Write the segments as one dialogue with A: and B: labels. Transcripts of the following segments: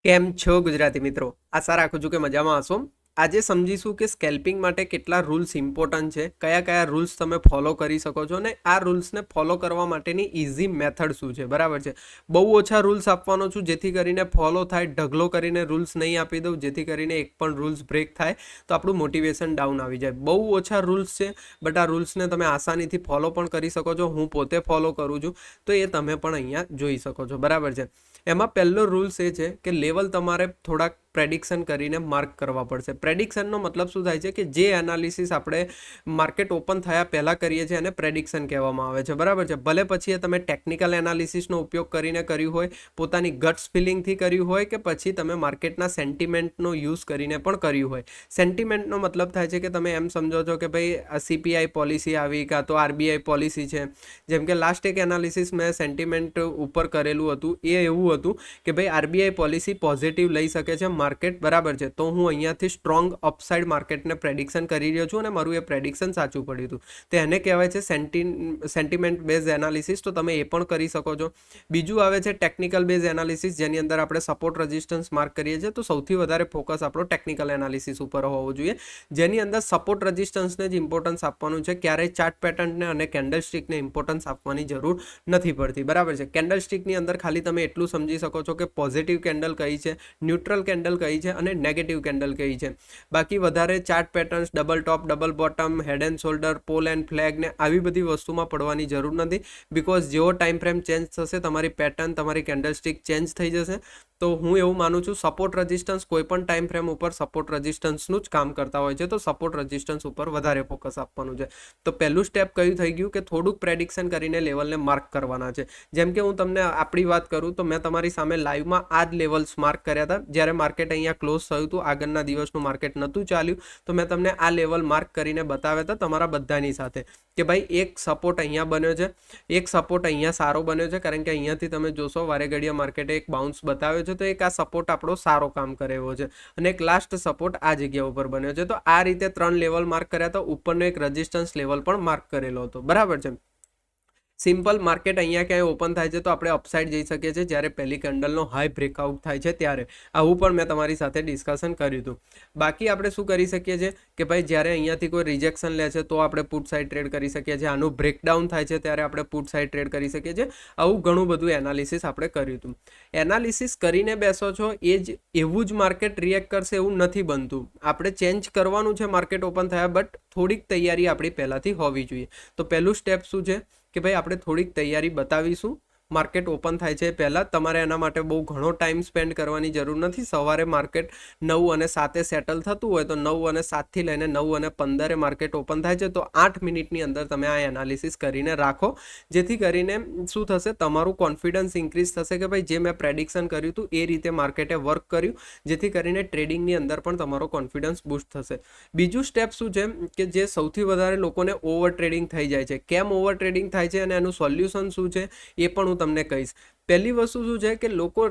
A: કેમ છો ગુજરાતી મિત્રો? આશા રાખું છું કે મજામાં હશો. આજે સમજીશું કે સ્કેલ્પિંગ માટે કેટલા રૂલ્સ ઇમ્પોર્ટન્ટ છે, કયા કયા રૂલ્સ તમે ફોલો કરી શકો છો અને આ રૂલ્સને ફોલો કરવા માટેની ઇઝી મેથડ શું છે. બરાબર છે. બહુ ઓછા રૂલ્સ આપવાનો છું જેથી કરીને ફોલો થાય. ઢગલો કરીને રૂલ્સ નહીં આપી દઉં જેથી કરીને એક પણ રૂલ્સ બ્રેક થાય તો આપણું મોટિવેશન ડાઉન આવી જાય. બહુ ઓછા રૂલ્સ છે બટ આ રૂલ્સને તમે આસાનીથી ફોલો પણ કરી શકો છો. હું પોતે ફોલો કરું છું તો એ તમે પણ અહીંયા જોઈ શકો છો. બરાબર છે. એમાં પહેલો રૂલ્સ એ છે કે લેવલ તમારે થોડાક પ્રેડિક્શન કરીને માર્ક કરવા પડશે. પ્રેડિક્શનનો મતલબ શું થાય છે કે જે એનાલિસિસ આપણે માર્કેટ ઓપન થયા પહેલાં કરીએ છીએ એને પ્રેડિક્શન કહેવામાં આવે છે. બરાબર છે. ભલે પછી એ તમે ટેકનિકલ એનાલિસિસનો ઉપયોગ કરીને કર્યું હોય, પોતાની ગટ્સ ફિલિંગથી કર્યું હોય કે પછી તમે માર્કેટના સેન્ટિમેન્ટનો યુઝ કરીને પણ કર્યું હોય. સેન્ટિમેન્ટનો મતલબ થાય છે કે તમે એમ સમજો છો કે ભાઈ આ CPI પોલિસી આવી કાં તો RBI પોલિસી છે. જેમ કે લાસ્ટ એક એનાલિસિસ મેં સેન્ટિમેન્ટ ઉપર કરેલું હતું. એ એવું હતું કે ભાઈ RBI પોલિસી પોઝિટિવ લઈ શકે છે માર્કેટ. બરાબર છે. તો હું અહીંયાથી સ્ટ્રોંગ અપસાઇડ માર્કેટને પ્રેડિક્શન કરી રહ્યો છું અને મારું એ પ્રેડિક્શન સાચું પડ્યું હતું. તો એને કહેવાય છે સેન્ટિમેન્ટ બેઝ એનાલિસિસ. તો તમે એ પણ કરી શકો છો. બીજું આવે છે ટેકનિકલ બેઝ એનાલિસિસ, જેની અંદર આપણે સપોર્ટ રેઝિસ્ટન્સ માર્ક કરીએ છીએ. તો સૌથી વધારે ફોકસ આપણો ટેકનિકલ એનાલિસિસ ઉપર હોવો જોઈએ, જેની અંદર સપોર્ટ રેઝિસ્ટન્સને જ ઇમ્પોર્ટન્સ આપવાનું છે. ક્યારેય ચાર્ટ પેટર્નને અને કેન્ડલ સ્ટિકને ઇમ્પોર્ટન્સ આપવાની જરૂર નથી પડતી. બરાબર છે. કેન્ડલ સ્ટિકની અંદર ખાલી તમે એટલું સમજી શકો છો કે પોઝિટિવ કેન્ડલ કઈ છે, ન્યુટ્રલ કેન્ડલ કઈ છે અને નેગેટિવ કેન્ડલ કઈ છે. બાકી વધારે chart patterns, double top, double bottom, head and shoulder, pole and flag ને આવી બધી વસ્તુમાં પડવાની જરૂર નથી. બિકોઝ જેવો ટાઈમ ફ્રેમ ચેન્જ થશે તમારી પેટર્ન, તમારી કેન્ડલ સ્ટિક ચેન્જ થઈ જશે. તો હું એવું માનું છું સપોર્ટ રેઝિસ્ટન્સ કોઈ પણ ટાઈમ ફ્રેમ ઉપર સપોર્ટ રેઝિસ્ટન્સનું જ કામ કરતા હોય છે. તો સપોર્ટ રેઝિસ્ટન્સ ઉપર વધારે ફોકસ આપવાનું છે. તો પહેલું સ્ટેપ કયું થઈ ગયું કે થોડુંક પ્રેડિક્શન કરીને લેવલને માર્ક કરવાના છે. જેમ કે હું તમને આપણી વાત કરું તો મેં તમારી સામે લાઈવમાં આ જ લેવલ્સ માર્ક કર્યા હતા. જ્યારે માર્કેટ અહીંયા ક્લોઝ થયું હતું, આગળના દિવસનું માર્કેટ નહોતું ચાલ્યું, તો મેં તમને આ લેવલ માર્ક કરીને બતાવ્યા હતા તમારા બધાની સાથે કે ભાઈ એક સપોર્ટ અહીંયા બન્યો છે, એક સપોર્ટ અહીંયા સારો બન્યો છે. કારણ કે અહીંયાથી તમે જોશો વારે ઘડીએ માર્કેટે એક બાઉન્સ બતાવ્યો છે. તો એક આ સપોર્ટ આપણો સારો કામ કરે એવો છે અને એક લાસ્ટ સપોર્ટ આ જગ્યા ઉપર બન્યો છે. તો આ રીતે 3 લેવલ માર્ક કર્યા હતા. ઉપરનો એક રેઝિસ્ટન્સ લેવલ પણ માર્ક કરેલો હતો. બરાબર છે. સિમ્પલ માર્કેટ અહીંયા ક્યાંય ઓપન થાય છે તો આપણે અપસાઇડ જઈ શકીએ છીએ જ્યારે પહેલી કેન્ડલનો હાઈ બ્રેકઆઉટ થાય છે ત્યારે. આવું પણ મેં તમારી સાથે ડિસ્કશન કર્યું હતું. બાકી આપણે શું કરી શકીએ છીએ કે ભાઈ જ્યારે અહીંયાથી કોઈ રિજેક્શન લે છે તો આપણે પુટ સાઇડ ટ્રેડ કરી શકીએ છીએ. આનું બ્રેકડાઉન થાય છે ત્યારે આપણે પુટ સાઇડ ટ્રેડ કરી શકીએ છીએ. આવું ઘણું બધું એનાલિસિસ આપણે કર્યું હતું. એનાલિસિસ કરીને બેસો છો એ જ એવું જ માર્કેટ રિએક્ટ કરશે એવું નથી બનતું. આપણે ચેન્જ કરવાનું છે માર્કેટ ઓપન થયા, બટ થોડીક તૈયારી આપણી પહેલાંથી હોવી જોઈએ. તો પહેલું સ્ટેપ શું છે કે ભાઈ આપણે થોડીક તૈયારી બતાવીશું. માર્કેટ ઓપન થાય છે પહેલાં તમારે એના માટે બહુ ઘણો ટાઈમ સ્પેન્ડ કરવાની જરૂર નથી. સવારે માર્કેટ 9 અને 7 સેટલ થતું હોય તો 9 અને 7થી લઈને 9 અને 15 માર્કેટ ઓપન થાય છે. તો 8 મિનિટની અંદર તમે આ એનાલિસિસ કરીને રાખો, જેથી કરીને શું થશે, તમારું કોન્ફિડન્સ ઇન્ક્રીઝ થશે કે ભાઈ જે મેં પ્રેડિક્શન કર્યું હતું એ રીતે માર્કેટે વર્ક કર્યું, જેથી કરીને ટ્રેડિંગની અંદર પણ તમારો કોન્ફિડન્સ બૂસ્ટ થશે. બીજું સ્ટેપ શું છે કે જે સૌથી વધારે લોકોને ઓવર ટ્રેડિંગ થઈ જાય છે. કેમ ઓવર ટ્રેડિંગ થાય છે અને એનું સોલ્યુશન શું છે એ પણ હું તમને કહીશ. પહેલી વસ્તુ શું છે કે લોકો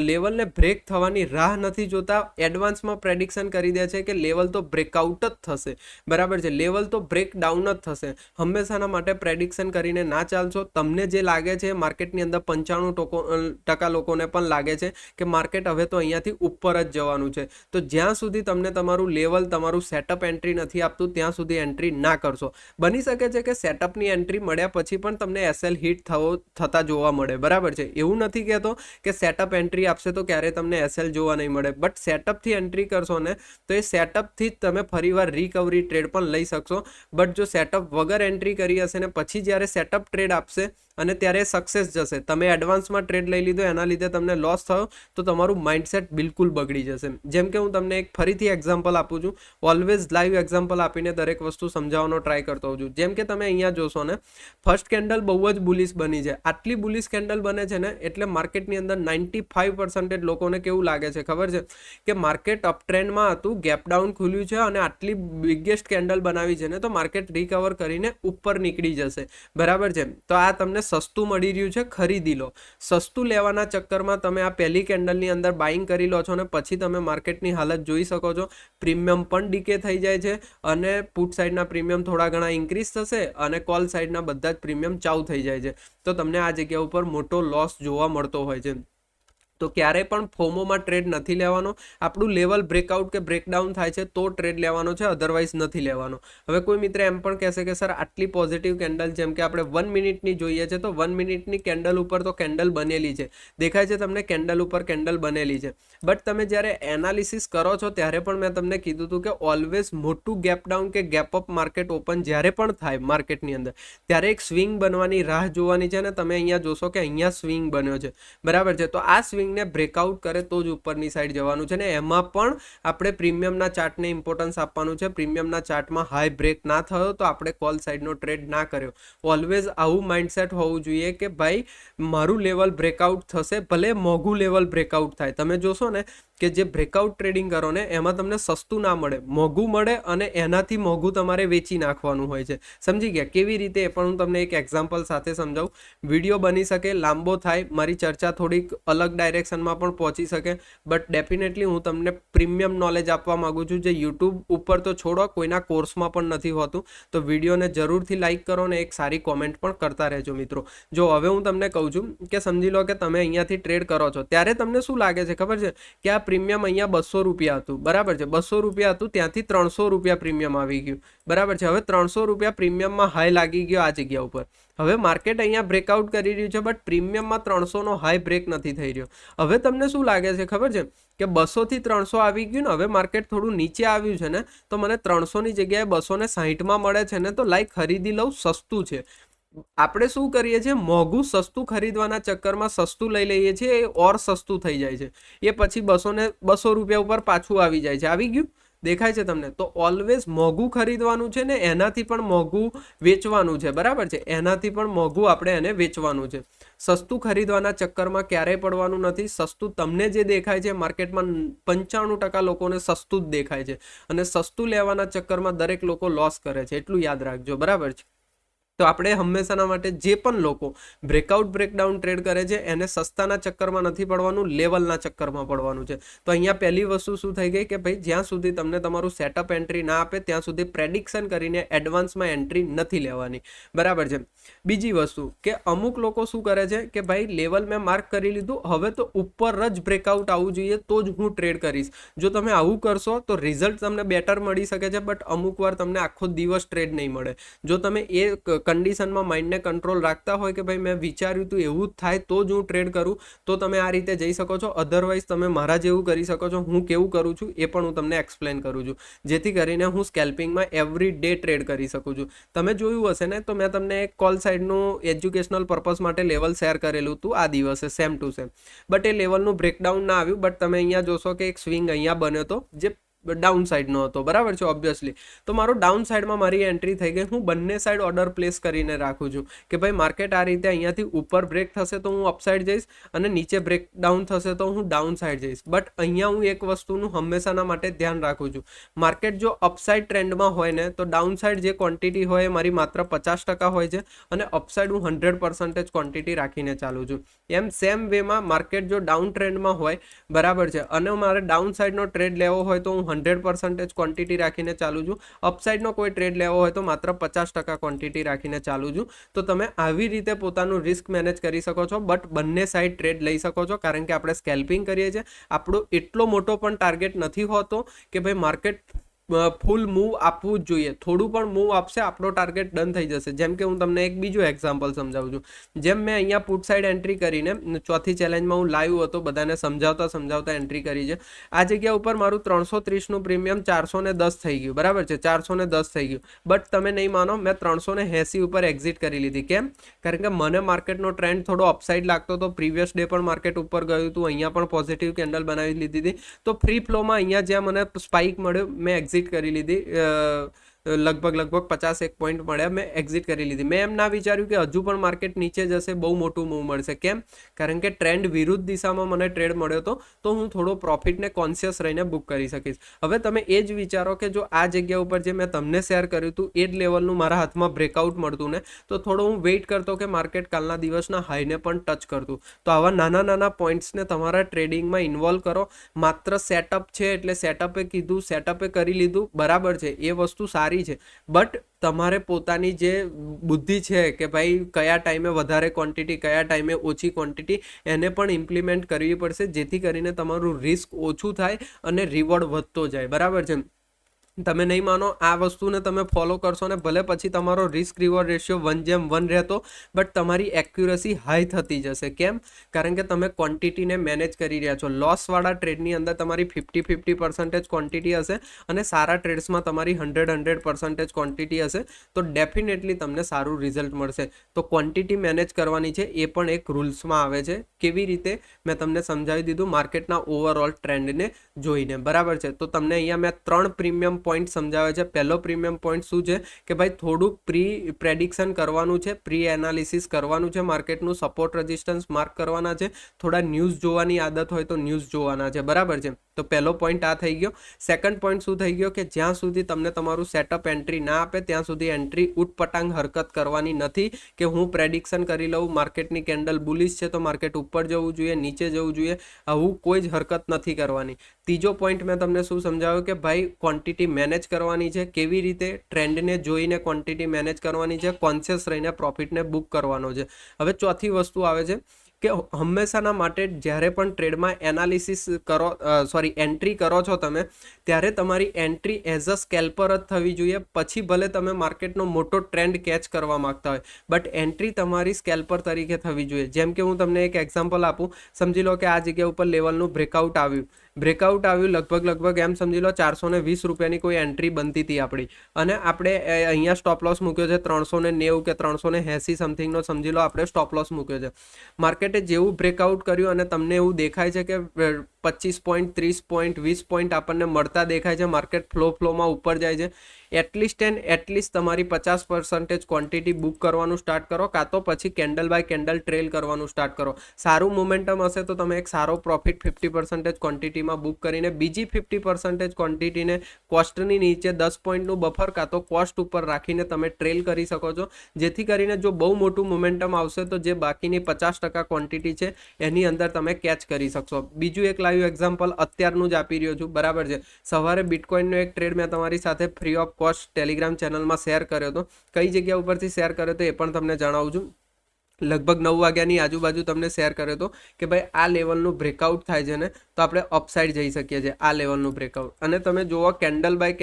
A: લેવલને બ્રેક થવાની રાહ નથી જોતા, એડવાન્સમાં પ્રેડિક્શન કરી દે છે કે લેવલ તો બ્રેકઆઉટ જ થશે. બરાબર છે. લેવલ તો બ્રેક ડાઉન જ થશે. હંમેશાના માટે પ્રેડિક્શન કરીને ના ચાલશો. તમને જે લાગે છે માર્કેટની અંદર 95% લોકોને પણ લાગે છે કે માર્કેટ હવે તો અહીંયાથી ઉપર જ જવાનું છે. તો જ્યાં સુધી તમને તમારું લેવલ, તમારું સેટઅપ એન્ટ્રી નથી આપતું ત્યાં સુધી એન્ટ્રી ના કરશો. બની શકે છે કે સેટઅપની એન્ટ્રી મળ્યા પછી પણ તમને SL હિટ થતા જોવા મળે. બરાબર છે. એવું નથી કહેતો કે સેટઅપ એન્ટ્રી આપશે તો ક્યારે તમને SL જોવા નહીં મળે, બટ સેટઅપથી એન્ટ્રી કરશો ને તો એ સેટઅપથી જ તમે ફરીવાર રિકવરી ટ્રેડ પણ લઈ શકશો. બટ જો સેટઅપ વગર એન્ટ્રી કરી હશે ને પછી જ્યારે સેટઅપ ટ્રેડ આપશે અને ત્યારે સક્સેસ જશે, તમે એડવાન્સમાં ટ્રેડ લઈ લીધો એના લીધે તમને લોસ થયો તો તમારું માઇન્ડસેટ બિલકુલ બગડી જશે. જેમ કે હું તમને એક ફરીથી એક્ઝામ્પલ આપું છું. ઓલવેઝ લાઈવ એક્ઝામ્પલ આપીને દરેક વસ્તુ સમજાવવાનો ટ્રાય કરતો હોઉં છું. જેમ કે તમે અહીંયા જોશો ને, ફર્સ્ટ કેન્ડલ બહુ જ બુલિશ બની છે. આટલી બુલિશ કેન્ડલ બને છે ને એટલે માર્કેટની અંદર 95% લોકોને કેવું લાગે છે ખબર છે કે માર્કેટ અપ ટ્રેન્ડમાં હતું, ગેપ ડાઉન ખુલ્યું છે અને આટલી બિગેસ્ટ કેન્ડલ બનાવી છે ને તો માર્કેટ રિકવર કરીને ઉપર નીકળી જશે. બરાબર છે. તો આ તમને સસ્તું મળી રહ્યું છે, ખરીદી લો. સસ્તું લેવાના ચક્કરમાં તમે આ પહેલી કેન્ડલની અંદર બાઇંગ કરી લો છો ને પછી તમે માર્કેટની હાલત જોઈ શકો છો. પ્રીમિયમ પણ ડીકે થઈ જાય છે અને પુટ સાઇડના પ્રીમિયમ થોડા ઘણા ઇન્ક્રીઝ થશે અને કોલ સાઇડના બધા જ પ્રીમિયમ ચાઉ થઈ જાય છે. તો તમને આ જગ્યા ઉપર મોટો લોસ જોવા મળતો હોય છે. તો ક્યારેય પણ ફોમોમાં ટ્રેડ નથી લેવાનો. આપણું લેવલ બ્રેકઆઉટ કે બ્રેકડાઉન થાય છે તો ટ્રેડ લેવાનો છે, અધરવાઇઝ નથી લેવાનો. હવે કોઈ મિત્ર એમ પણ કહેશે કે સર આટલી પોઝિટિવ કેન્ડલ, જેમ કે આપણે 1 મિનિટની જોઈએ છે, તો 1 મિનિટની કેન્ડલ ઉપર તો કેન્ડલ બનેલી છે, દેખાય છે તમને કેન્ડલ ઉપર કેન્ડલ બનેલી છે. બટ તમે જ્યારે એનાલિસિસ કરો છો ત્યારે પણ મેં તમને કીધું હતું કે ઓલવેઝ મોટું ગેપ ડાઉન કે ગેપ અપ માર્કેટ ઓપન જ્યારે પણ થાય માર્કેટની અંદર, ત્યારે એક સ્વિંગ બનવાની રાહ જોવાની છે. અને તમે અહીંયા જોશો કે અહીંયા સ્વિંગ બન્યો છે, બરાબર છે. તો આ સ્વિંગ ને બ્રેકઆઉટ કરે તો જ ઉપરની સાઈડ જવાનું છે. ને એમાં પણ આપણે પ્રીમિયમના ચાર્ટને ઇમ્પોર્ટન્સ આપવાનું છે. પ્રીમિયમના ચાર્ટમાં હાઈ બ્રેક ના થયો તો આપણે કોલ સાઈડનો ટ્રેડ ના કર્યો. ઓલવેઝ આવું માઇન્ડસેટ હોવું જોઈએ કે ભાઈ મારું લેવલ બ્રેકઆઉટ થશે, ભલે મોંઘું લેવલ બ્રેકઆઉટ થાય. તમે જોશો ને કે જે બ્રેકઆઉટ ટ્રેડિંગ કરો ને એમાં તમને સસ્તું ના મળે, મોંઘું મળે, અને એનાથી મોંઘું તમારે વેચી નાખવાનું હોય છે. સમજી ગયા કેવી રીતે? એ પણ હું તમને એક એક્ઝામ્પલ સાથે સમજાવું. વિડીયો બની શકે, લાંબો થાય, મારી ચર્ચા થોડીક અલગ ડાયરેક્શનમાં પણ પહોંચી શકે, બટ ડેફિનેટલી હું તમને પ્રીમિયમ નોલેજ આપવા માંગુ છું, જે યુટ્યુબ ઉપર તો છોડો, કોઈના કોર્સમાં પણ નથી હોતું. તો વિડીયોને જરૂરથી લાઇક કરો ને એક સારી કોમેન્ટ પણ કરતા રહેજો મિત્રો. જો હવે હું તમને કહું છું કે સમજી લો કે તમે અહીંયાથી ટ્રેડ કરો છો, ત્યારે તમને શું લાગે છે ખબર છે કે આ પ્રીમિયમ અહીંયા 200 રૂપિયા હતું, બરાબર છે, 200 રૂપિયા હતું, ત્યાંથી 300 રૂપિયા પ્રીમિયમ આવી ગયું, બરાબર છે. હવે 300 રૂપિયા પ્રીમિયમમાં હાઈ લાગી ગયો આ જગ્યા ઉપર. હવે માર્કેટ અહીંયા બ્રેકઆઉટ કરી રહ્યું છે, બટ પ્રીમિયમમાં 300 નો હાઈ બ્રેક નથી થઈ રહ્યો. હવે તમને શું લાગે છે ખબર છે કે 200 થી 300 આવી ગયું ને, હવે માર્કેટ થોડું નીચે આવ્યું છે ને, તો મને 300 ની જગ્યાએ 260માં મળે છે ને, તો લાઈક ખરીદી લઉં, સસ્તું છે. આપણે શું કરીએ છીએ, મોંઘું સસ્તું ખરીદવાના ચક્કરમાં સસ્તું લઈ લઈએ છીએ, એ ઓર સસ્તું થઈ જાય છે, એ પછી 200 રૂપિયા ઉપર પાછું આવી જાય છે. આવી ગયું, દેખાય છે તમને? તો ઓલવેઝ મોંઘું ખરીદવાનું છે ને એનાથી પણ મોંઘું વેચવાનું છે, બરાબર છે, એનાથી પણ મોંઘું આપણે એને વેચવાનું છે. સસ્તું ખરીદવાના ચક્કરમાં ક્યારેય પડવાનું નથી. સસ્તું તમને જે દેખાય છે માર્કેટમાં 95% લોકોને સસ્તું જ દેખાય છે, અને સસ્તું લેવાના ચક્કરમાં દરેક લોકો લોસ કરે છે, એટલું યાદ રાખજો, બરાબર છે. તો આપણે હંમેશાના માટે જે પણ લોકો બ્રેકઆઉટ બ્રેકડાઉન ટ્રેડ કરે છે એને સસ્તાના ચક્કરમાં નથી પડવાનું, લેવલના ચક્કરમાં પડવાનું છે. તો અહીંયા પહેલી વસ્તુ શું થઈ ગઈ કે ભાઈ જ્યાં સુધી તમને તમારું સેટઅપ એન્ટ્રી ના આપે ત્યાં સુધી પ્રેડિક્શન કરીને એડવાન્સમાં એન્ટ્રી નથી લેવાની, બરાબર છે. બીજી વસ્તુ કે અમુક લોકો શું કરે છે કે ભાઈ લેવલ મેં માર્ક કરી લીધું, હવે તો ઉપર જ બ્રેકઆઉટ આવવું જોઈએ તો જ હું ટ્રેડ કરીશ. જો તમે આવું કરશો તો રિઝલ્ટ તમને બેટર મળી શકે છે, બટ અમુક વાર તમને આખો દિવસ ટ્રેડ નહીં મળે. જો તમે એ કન્ડિશનમાં માઇન્ડને કંટ્રોલ રાખતા હોય કે ભાઈ મેં વિચાર્યું હતું એવું જ થાય તો જ હું ટ્રેડ કરું, તો તમે આ રીતે જઈ શકો છો. અધરવાઇઝ તમે મારા જેવું કરી શકો છો. હું કેવું કરું છું એ પણ હું તમને એક્સપ્લેન કરું છું, જેથી કરીને હું સ્કેલ્પિંગમાં એવરી ડે ટ્રેડ કરી શકું છું. તમે જોયું હશે ને, તો મેં તમને એક કોલ સાઇડનું એજ્યુકેશનલ પર્પઝ માટે લેવલ શેર કરેલું હતું આ દિવસે, સેમ ટુ સેમ, બટ એ લેવલનું બ્રેકડાઉન ના આવ્યું. બટ તમે અહીંયા જોશો કે એક સ્વિંગ અહીંયા બન્યો હતો જે ડાઉન સાઈડનો હતો, બરાબર છે, ઓબ્વિયસલી. તો મારો ડાઉન સાઈડમાં મારી એન્ટ્રી થઈ ગઈ. હું બંને સાઈડ ઓર્ડર પ્લેસ કરીને રાખું છું કે ભાઈ માર્કેટ આ રીતે અહીંયાથી ઉપર બ્રેક થશે તો હું અપસાઇડ જઈશ, અને નીચે બ્રેક ડાઉન થશે તો હું ડાઉન સાઈડ જઈશ. બટ અહીંયા હું એક વસ્તુનું હંમેશાના માટે ધ્યાન રાખું છું, માર્કેટ જો અપસાઇડ ટ્રેન્ડમાં હોય ને તો ડાઉન સાઈડ જે ક્વોન્ટિટી હોય એ મારી માત્ર 50% હોય છે, અને અપસાઇડ હું 100% ક્વોન્ટિટી રાખીને ચાલું છું. એમ સેમ વેમાં માર્કેટ જો ડાઉન ટ્રેન્ડમાં હોય, બરાબર છે, અને મારે ડાઉન સાઈડનો ટ્રેડ લેવો હોય તો હું 100% ક્વોન્ટિટી રાખીને ચાલુ છું. અપસાઇડનો કોઈ ટ્રેડ લેવો હોય તો માત્ર 50% ક્વોન્ટિટી રાખીને ચાલુ છું. તો તમે આવી રીતે પોતાનું રિસ્ક મેનેજ કરી શકો છો, બટ બંને સાઈડ ટ્રેડ લઈ શકો છો, કારણ કે આપણે સ્કેલ્પિંગ કરીએ છીએ. આપણો એટલો મોટો પણ ટાર્ગેટ નથી હોતો કે ભાઈ માર્કેટ ફૂલ મૂવ આપવું જ જોઈએ. થોડું પણ મૂવ આપશે આપણો ટાર્ગેટ ડન થઈ જશે. જેમ કે હું તમને એક બીજું એક્ઝામ્પલ સમજાવું છું. જેમ મેં અહીંયા પુટ સાઈડ એન્ટ્રી કરીને ચોથી ચેલેન્જમાં હું લાઈવ હતો, બધાને સમજાવતા એન્ટ્રી કરી છે. આ જગ્યા ઉપર મારું 330નું પ્રીમિયમ 410 થઈ ગયું, બરાબર છે, 410 થઈ ગયું. બટ તમે નહીં માનો, મેં 380 ઉપર એક્ઝિટ કરી લીધી. કેમ? કારણ કે મને માર્કેટનો ટ્રેન્ડ થોડો અપસાઇડ લાગતો હતો. પ્રીવિયસ ડે પણ માર્કેટ ઉપર ગયું હતું, અહીંયા પણ પોઝિટિવ કેન્ડલ બનાવી લીધી હતી. તો ફ્રી ફ્લોમાં અહીંયા જ્યાં મને સ્પાઇક મળ્યો મેં એક્ઝિટ કરી લીધી. લગભગ 51 પોઈન્ટ મળ્યા, મેં એક્ઝિટ કરી લીધી. મેં એમ ના વિચાર્યું કે હજુ પણ માર્કેટ નીચે જશે, બહુ મોટું મૂવ મળશે. કેમ? કારણ કે ટ્રેન્ડ વિરુદ્ધ દિશામાં મને ટ્રેડ મળ્યો હતો, તો હું થોડો પ્રોફિટને કોન્શિયસ રહીને બુક કરી શકીશ. હવે તમે એ જ વિચારો કે જો આ જગ્યા ઉપર જે મેં તમને શેર કર્યું હતું એ જ લેવલનું મારા હાથમાં બ્રેકઆઉટ મળતું ને, તો થોડો હું વેઇટ કરતો કે માર્કેટ કાલના દિવસના હાઈને પણ ટચ કરતું. તો આવા નાના પોઈન્ટ્સને તમારા ટ્રેડિંગમાં ઇન્વોલ્વ કરો. માત્ર સેટઅપ છે એટલે સેટઅપે કીધું, સેટઅપે કરી લીધું, બરાબર છે, એ વસ્તુ સારી સારી છે, બટ તમારે પોતાની જે બુદ્ધિ છે કે ભાઈ કયા ટાઈમે વધારે ક્વોન્ટિટી, કયા ટાઈમે ઓછી ક્વોન્ટિટી, એને પણ ઇમ્પ્લિમેન્ટ કરવી પડશે, જેથી કરીને તમારું રિસ્ક ઓછું થાય અને રિવોર્ડ વધતો જાય. બરાબર છે. તમે નહીં માનો, આ વસ્તુને તમે ફોલો કરશો ને ભલે પછી તમારો રિસ્ક રિવોર્ડ રેશિયો 1:1 રહેતો, બટ તમારી એક્યુરસી હાઈ થતી જશે. કેમ? કારણ કે તમે ક્વોન્ટિટીને મેનેજ કરી રહ્યા છો. લોસવાળા ટ્રેડની અંદર તમારી 50% ક્વોન્ટિટી હશે અને સારા ટ્રેડ્સમાં તમારી 100% ક્વોન્ટિટી હશે, તો ડેફિનેટલી તમને સારું રિઝલ્ટ મળશે. તો ક્વોન્ટિટી મેનેજ કરવાની છે, એ પણ એક રૂલ્સમાં આવે છે. કેવી રીતે મેં તમને સમજાવી દીધું માર્કેટના ઓવરઓલ ટ્રેન્ડને જોઈને. બરાબર છે. તો તમને અહીંયા મેં 3 પ્રીમિયમ પોઈન્ટ સમજાવે છે. પહેલો પ્રીમિયમ પોઈન્ટ શું છે કે ભાઈ થોડુંક પ્રેડિક્શન કરવાનું છે, પ્રી એનાલિસિસ કરવાનું છે, માર્કેટનું સપોર્ટ રેઝિસ્ટન્સ માર્ક કરવાના છે, થોડા ન્યૂઝ જોવાની આદત હોય તો ન્યૂઝ જોવાના છે. બરાબર છે. તો પહેલો પોઈન્ટ આ થઈ ગયો. સેકન્ડ પોઈન્ટ શું થઈ ગયો કે જ્યાં સુધી તમને તમારું સેટઅપ એન્ટ્રી ના આપે ત્યાં સુધી એન્ટ્રી ઉટપટાંગ હરકત કરવાની નથી કે હું પ્રેડિક્શન કરી લઉં માર્કેટની કેન્ડલ બુલિશ છે તો માર્કેટ ઉપર જવું જોઈએ, નીચે જવું જોઈએ, આવું કોઈ જ હરકત નથી કરવાની. ત્રીજો પોઈન્ટ મેં તમને શું સમજાવ્યું કે ભાઈ ક્વોન્ટિટી મેનેજ કરવાની છે. કેવી રીતે? ટ્રેન્ડને જોઈને ક્વોન્ટિટી મેનેજ કરવાની છે, કોન્શિયસ રહીને પ્રોફિટને બુક કરવાનો છે. હવે ચોથી વસ્તુ આવે છે કે હંમેશાના માટે જ્યારે પણ ટ્રેડમાં એનાલિસિસ કરો, એન્ટ્રી કરો છો તમે, ત્યારે તમારી એન્ટ્રી એઝ અ સ્કેલ્પર જ થવી જોઈએ. પછી ભલે તમે માર્કેટનો મોટો ટ્રેન્ડ કેચ કરવા માંગતા હોય, બટ એન્ટ્રી તમારી સ્કેલ્પર તરીકે થવી જોઈએ. જેમ કે હું તમને એક એક્ઝામ્પલ આપું. સમજી લો કે આ જગ્યા ઉપર લેવલનું બ્રેકઆઉટ આવ્યું લગભગ એમ સમજી લો 420 રૂપિયાની કોઈ એન્ટ્રી બનતી હતી આપણી, અને આપણે અહીંયા સ્ટોપ લોસ મૂક્યો છે 390 કે 380 સમથિંગનો, સમજી લો આપણે સ્ટોપ લોસ મૂક્યો છે. માર્કેટે જેવું બ્રેકઆઉટ કર્યું અને તમને એવું દેખાય છે કે 25 પોઈન્ટ, 30 પોઈન્ટ, 20 પોઈન્ટ આપણને મળતા દેખાય છે, માર્કેટ ફ્લોમાં ઉપર જાય છે, એટલીસ્ટ તમારી 50% ક્વોન્ટિટી બુક કરવાનું સ્ટાર્ટ કરો, કાં તો પછી કેન્ડલ બાય કેન્ડલ ટ્રેલ કરવાનું સ્ટાર્ટ કરો. સારું મોમેન્ટમ હશે તો તમે એક સારો પ્રોફિટ 50% ક્વોન્ટિટીમાં બુક કરીને બીજી 50% ક્વોન્ટિટીને કોસ્ટની નીચે 10 પોઈન્ટનું બફર કાં તો કોસ્ટ ઉપર રાખીને તમે ટ્રેલ કરી શકો છો, જેથી કરીને જો બહુ મોટું મોમેન્ટમ આવશે તો જે બાકીની 50% ક્વોન્ટિટી છે એની અંદર તમે કેચ કરી શકશો. બીજું એક લાઈવ એક્ઝામ્પલ અત્યારનું જ આપી રહ્યો છું. બરાબર છે. સવારે બિટકોઇનનો એક ટ્રેડ મેં તમારી સાથે ફ્રી ઓફ કોસ્ટ ટેલિગ્રામ ચેનલમાં શેર કર્યો હતો. કઈ જગ્યા ઉપરથી શેર કર્યો હતો એ પણ તમને જણાવું છું. લગભગ 9 વાગ્યાની આજુબાજુ તમને શેર કર્યો હતો કે ભાઈ આ લેવલનું બ્રેકઆઉટ થાય છે ને તો આપણે અપસાઇડ જઈ શકીએ છીએ, આ લેવલનું બ્રેકઆઉટ. અને તમે જુઓ કેન્ડલ બાય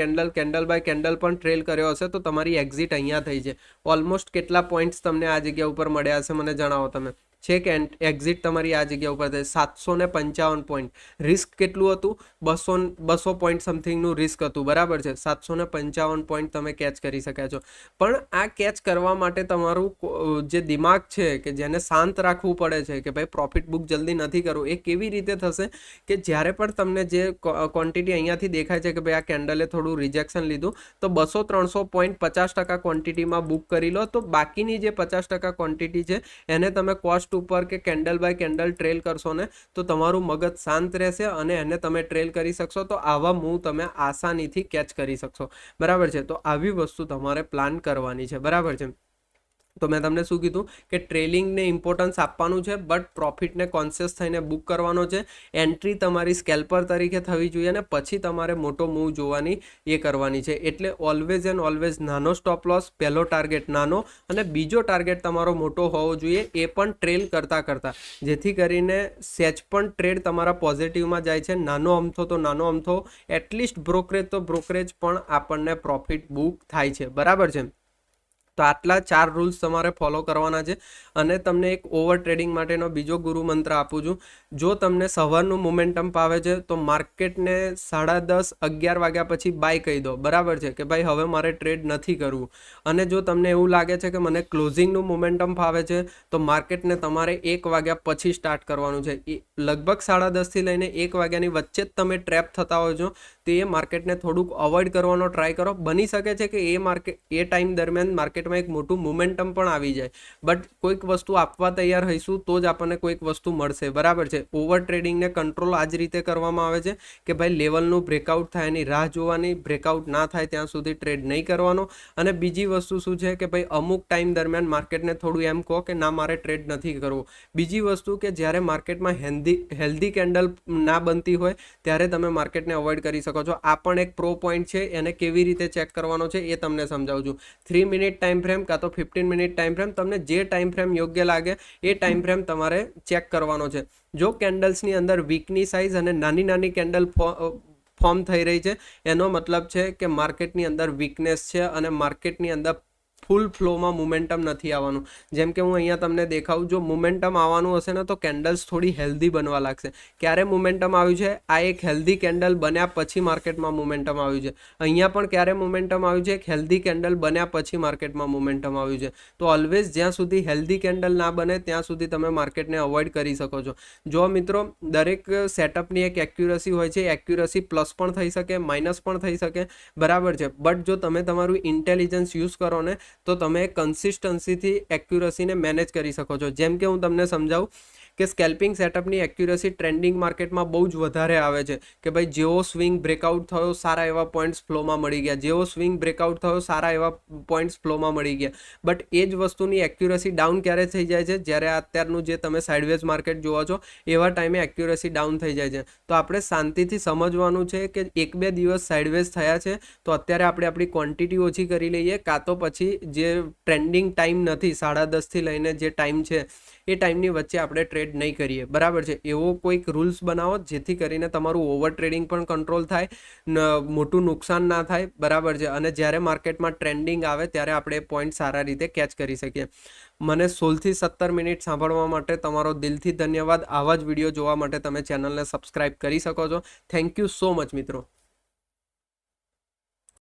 A: કેન્ડલ પણ ટ્રેલ કર્યો હશે તો તમારી એક્ઝિટ અહીંયા થઈ છે. ઓલમોસ્ટ કેટલા પોઈન્ટ્સ તમને આ જગ્યા ઉપર મળ્યા હશે મને જણાવો તમે. છે કે એક્ઝિટ તમારી આ જગ્યા ઉપર થાય 755 પોઈન્ટ. રિસ્ક કેટલું હતું? 200 પોઈન્ટ સમથિંગનું રિસ્ક હતું. બરાબર છે. 755 પોઈન્ટ તમે કેચ કરી શક્યા છો. પણ આ કેચ કરવા માટે તમારું જે દિમાગ છે કે જેને શાંત રાખવું પડે છે કે ભાઈ પ્રોફિટ બુક જલ્દી નથી કરવું, એ કેવી રીતે થશે કે જ્યારે પણ તમને જે ક્વોન્ટિટી અહીંયાથી દેખાય છે કે ભાઈ આ કેન્ડલે થોડું રિજેક્શન લીધું તો 200-300 પોઈન્ટ 50% ક્વોન્ટિટીમાં બુક કરી લો, તો બાકીની જે 50% ક્વોન્ટિટી છે એને તમે કોસ્ટ ઉપર કે કેન્ડલ બાય કેન્ડલ ટ્રેલ કરશો ને તો તમારું મગજ શાંત રહેશે અને એને તમે ટ્રેલ કરી શકશો. તો આવા મૂવ તમે આસાનીથી કેચ કરી શકશો. બરાબર છે. તો આવી વસ્તુ તમારે પ્લાન કરવાની છે. બરાબર છે. તો મેં તમને શું કીધું કે ટ્રેલિંગને ઇમ્પોર્ટન્સ આપવાનું છે, બટ પ્રોફિટને કોન્શિયસ થઈને બુક કરવાનો છે. એન્ટ્રી તમારી સ્કેલ્પર તરીકે થવી જોઈએ અને પછી તમારે મોટો મૂવ જોવાની એ કરવાની છે. એટલે ઓલવેઝ એન્ડ ઓલવેઝ નાનો સ્ટોપ લોસ, પહેલો ટાર્ગેટ નાનો અને બીજો ટાર્ગેટ તમારો મોટો હોવો જોઈએ, એ પણ ટ્રેલ કરતા જેથી કરીને સેચ પણ ટ્રેડ તમારા પોઝિટિવમાં જાય છે. નાનો અમથો એટલીસ્ટ બ્રોકરેજ પણ આપણને પ્રોફિટ બુક થાય છે. બરાબર છે. તો આટલા 4 રૂલ્સ તમારે ફોલો કરવાના છે. અને તમને એક ઓવર ટ્રેડિંગ માટેનો બીજો ગુરુ મંત્ર આપું છું. જો તમને સવારનું મોમેન્ટમ પાવે છે તો માર્કેટને 10:30, 11 વાગ્યા પછી બાય કહી દો. બરાબર છે કે ભાઈ હવે મારે ટ્રેડ નથી કરવું. અને જો તમને એવું લાગે છે કે મને ક્લોઝિંગનું મોમેન્ટમ ફાવે છે તો માર્કેટને તમારે 1 વાગ્યા પછી સ્ટાર્ટ કરવાનું છે. લગભગ 10:30 થી લઈને 1 વાગ્યાની વચ્ચે જ તમે ટ્રેપ થતા હોય છો તો એ માર્કેટને થોડુંક અવોઇડ કરવાનો ટ્રાય કરો. બની શકે છે કે એ ટાઈમ દરમિયાન માર્કેટ માર્કેટમાં એક મોટું મોમેન્ટમ પણ આવી જાય, બટ કોઈક વસ્તુ આપવા તૈયાર હઈશું તો જ આપણને કોઈક વસ્તુ મળશે, બરાબર છે. ઓવર ટ્રેડિંગને કંટ્રોલ આ જ રીતે કરવામાં આવે છે કે ભાઈ લેવલનું બ્રેકઆઉટ થાય એની રાહ જોવાની, બ્રેકઆઉટ ના થાય ત્યાં સુધી ટ્રેડ નહીં કરવાનો. અને બીજી વસ્તુ શું છે કે ભાઈ અમુક ટાઈમ દરમિયાન માર્કેટને થોડું એમ કહો કે ના મારે ટ્રેડ નથી કરવો. બીજી વસ્તુ કે જ્યારે માર્કેટમાં હેલ્ધી કેન્ડલ ના બનતી હોય ત્યારે તમે માર્કેટને અવોઇડ કરી શકો છો. આ પણ એક પ્રો પોઈન્ટ છે, એને કેવી રીતે ચેક કરવાનો છે એ તમને સમજાવું છું. 3 મિનિટ ટાઈમ ફ્રેમ કાં તો 15 મિનિટ ટાઈમ ફ્રેમ, તમને જે ટાઈમ ફ્રેમ યોગ્ય લાગે એ ટાઈમ ફ્રેમ તમારે ચેક કરવાનો છે. જો કેન્ડલ્સની અંદર વીકની સાઇઝ અને નાની નાની કેન્ડલ ફોર્મ થઈ રહી છે એનો મતલબ છે કે માર્કેટની અંદર વીકનેસ છે અને માર્કેટની અંદર ફૂલ ફ્લોમાં મોમેન્ટમ નથી આવવાનું. જેમ કે હું અહીંયા તમને દેખાવું, જો મોમેન્ટમ આવવાનું હશે ને તો કેન્ડલ્સ થોડી હેલ્ધી બનવા લાગશે. ક્યારે મોમેન્ટમ આવ્યું છે? આ એક હેલ્ધી કેન્ડલ બન્યા પછી માર્કેટમાં મોમેન્ટમ આવ્યું છે. અહીંયા પણ ક્યારે મોમેન્ટમ આવ્યું છે? એક હેલ્ધી કેન્ડલ બન્યા પછી માર્કેટમાં મોમેન્ટમ આવ્યું છે. તો ઓલવેઝ જ્યાં સુધી હેલ્ધી કેન્ડલ ના બને ત્યાં સુધી તમે માર્કેટને અવોઇડ કરી શકો છો. જો મિત્રો, દરેક સેટઅપની એક એક્યુરસી હોય છે. એક્યુરસી પ્લસ પણ થઈ શકે, માઇનસ પણ થઈ શકે, બરાબર છે. બટ જો તમે તમારું ઇન્ટેલિજન્સ યુઝ કરો ને તો તમે કન્સિસ્ટન્સીથી એક્યુરસીને મેનેજ કરી શકો છો. જેમ કે હું તમને સમજાવું કે સ્કેલ્પિંગ સેટઅપની એક્યુરસી ટ્રેન્ડિંગ માર્કેટમાં બહુ જ વધારે આવે છે કે ભાઈ જેવો સ્વિંગ બ્રેકઆઉટ થયો સારા એવા પોઈન્ટ્સ ફ્લોમાં મળી ગયા, જેવો સ્વિંગ બ્રેકઆઉટ થયો સારા એવા પોઈન્ટ્સ ફ્લોમાં મળી ગયા. બટ એ જ વસ્તુની એક્યુરસી ડાઉન ક્યારે થઈ જાય છે? જ્યારે અત્યારનું જે તમે સાઇડવેઝ માર્કેટ જોવો છો એવા ટાઈમે એક્યુરસી ડાઉન થઈ જાય છે. તો આપણે શાંતિથી સમજવાનું છે કે 1-2 દિવસ સાઇડવેઝ થયા છે તો અત્યારે આપણે આપણી ક્વોન્ટિટી ઓછી કરી લઈએ, કાં તો પછી જે ટ્રેન્ડિંગ ટાઈમ નથી 10:30થી લઈને જે ટાઈમ છે એ ટાઈમની વચ્ચે આપણે ટ્રેડ નહીં કરીએ, બરાબર છે. એવો કોઈક રૂલ્સ બનાવો જેથી કરીને તમારું ઓવર ટ્રેડિંગ પણ કંટ્રોલ થાય, મોટું નુકસાન ના થાય, બરાબર છે. અને જ્યારે માર્કેટમાં ટ્રેન્ડિંગ આવે ત્યારે આપણે પોઈન્ટ સારા રીતે કેચ કરી શકીએ. મને 16થી 17 મિનિટ સાંભળવા માટે તમારો દિલથી ધન્યવાદ. આવા જ વિડીયો જોવા માટે તમે ચેનલને સબસ્ક્રાઈબ કરી શકો છો. થેન્ક યુ સો મચ મિત્રો.